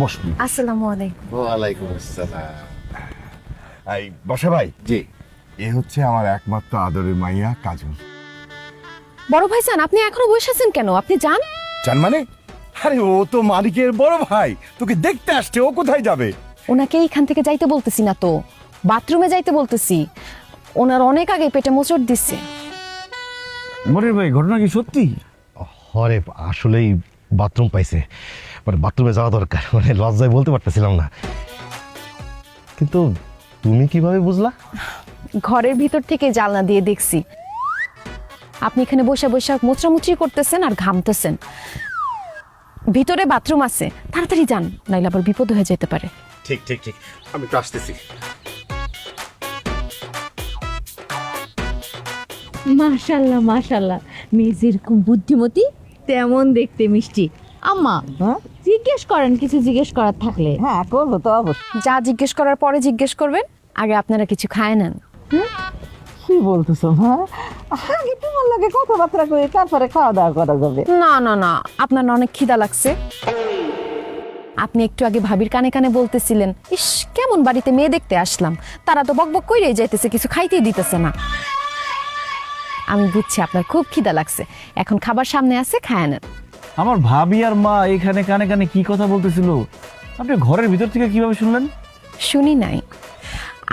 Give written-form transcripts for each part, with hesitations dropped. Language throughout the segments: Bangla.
বসুন। আসসালামু আলাইকুম। ওয়ালাইকুম আসসালাম। এই বসে ভাই, জি। এ হচ্ছে আমার একমাত্র আদরের মাইয়া কাজল। বড় ভাইজান, আপনি এখনো বসে আছেন কেন? আপনি যান। জান মানে? আরে ও তো মালিকের বড় ভাই, তোকে দেখতে আসছে, ও কোথায় যাবে? ওনাকে এইখান থেকে যাইতে বলতেছি না তো, বাথরুমে যাইতে বলতেছি। ওনার অনেক আগে পেটে মোচড় দিচ্ছে। মনির ভাই, ঘটনা কি সত্যি? হরে আসলেই বাথরুম পাইছে, মানে বাথরুমে যাওয়া দরকার, মানে লজ্জায় বলতে পারতেছিলাম না। কিন্তু তুমি কিভাবে বুঝলা? ঘরের ভিতর থেকে জানলা দিয়ে দেখছি আপনি এখানে বসে বসে মোচড়ামুচড়ি করতেছেন আর ঘামতেছেন। ভিতরে বাথরুম আছে, তাড়াতাড়ি যান, নাইলে আবার বিপদ হয়ে যেতে পারে। ঠিক ঠিক ঠিক, আমি তো আসতেছি। মাশাল্লাহ মাশাল্লাহ, মেয়ে যেরকম বুদ্ধিমতী তেমন দেখতে মিষ্টি। আম্মা, জিজ্ঞেস করেন, কিছু জিজ্ঞেস করার থাকলে। হ্যাঁ করবো তো অবশ্যই। যা জিজ্ঞেস করার পরে জিজ্ঞেস করবেন, আগে আপনারা কিছু খায় নেন। কি বলতেছো? হ্যাঁ, আগে তোমার লাগে কথাবার্তা করে তারপরে খাওয়া দাওয়া করা যাবে। না না না, আপনার না অনেক খিদা লাগছে। আপনি একটু আগে ভাবির কানে কানে বলতেছিলেন, ইস কেমন বাড়িতে মেয়ে দেখতে আসলাম, তারা তো বকবক কইরেই যাইতেছে, কিছু খাইতেই দিতেছে না। আমি বুঝছি আপনার খুব খিদা লাগছে, এখন খাবার সামনে আছে, খায় নেন। আমার ভাবি আর মা এখানে কানে কানে কি কথা বলতেছিল, আপনি ঘরের ভিতর থেকে কিভাবে শুনলেন? শুনি নাই।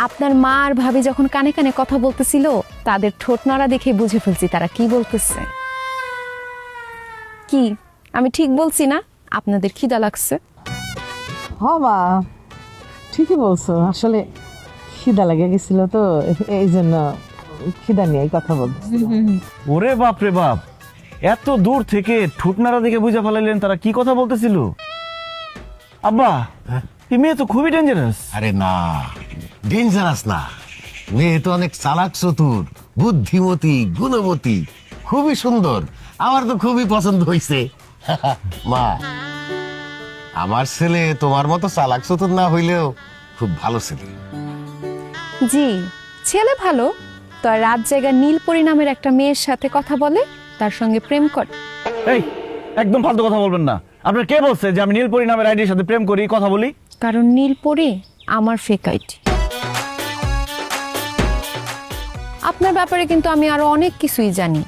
আপনার মা আর ভাবি যখন কানে কানে কথা বলতেছিল, তাদের ঠোঁট নাড়া দেখে বুঝে ফেলছি তারা কি বলতেছে। কি আমি ঠিক বলছি না? আপনাদের খিদা লাগছে। হবা ঠিকই বলছো, আসলে খিদা লেগে গেছিল তো, এই জন্য খিদা নিয়ে কথা বলতেছি। ওরে বাপ রে বাপ, এত দূর থেকে ঠুটনারা দেখে বুঝে ফেলাইলেন তারা কি কথা বলতেছিল। আব্বা, এই মেয়ে তো খুবই ডেঞ্জারাস। আরে না, ডেঞ্জারাস না, মেয়ে তো অনেক চালাক, চতুর, বুদ্ধিমতী, গুণবতী, খুবই সুন্দর। আমার তো খুবই পছন্দ হয়েছে। মা, আমার ছেলে তোমার মতো চালাক চতুর না হইলেও খুব ভালো ছেলে। জি, ছেলে ভালো, তো আর রাত জায়গা নীলপরি নামের একটা মেয়ের সাথে কথা বলে, তার সঙ্গে প্রেম করে। এই একদম ফালতু কথা বলবেন না। আপনার কে বলছে যে আমি নীলপরি নামের আইডির সাথে প্রেম করি, কথা বলি? কারণ নীলপরি আমার ফেক আইডি। আপনার ব্যাপারে কিন্তু আমি আরো অনেক কিছুই জানি,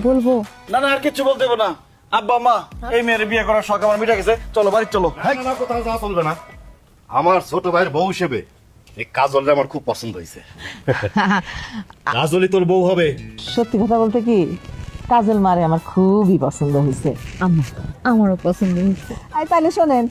বলবো। না না, আর কিছু বলতে হবে না। আব্বা মা, এই মেয়ের বিয়ে করার শখ আমার মিটে গেছে, চলো বাড়ি চলো। না, কোথাও যাওয়া চলবে না। আমার ছোট ভাইয়ের বউ হিসেবে এই কাজলটা আমার খুব পছন্দ হয়েছে। কাজলই তোর বউ হবে। সত্যি কথা বলতে কি, কাজল মারে আমার খুবই পছন্দ হয়েছে। আম্মা, আমারও পছন্দ হয়েছে। তাহলে শোনেন,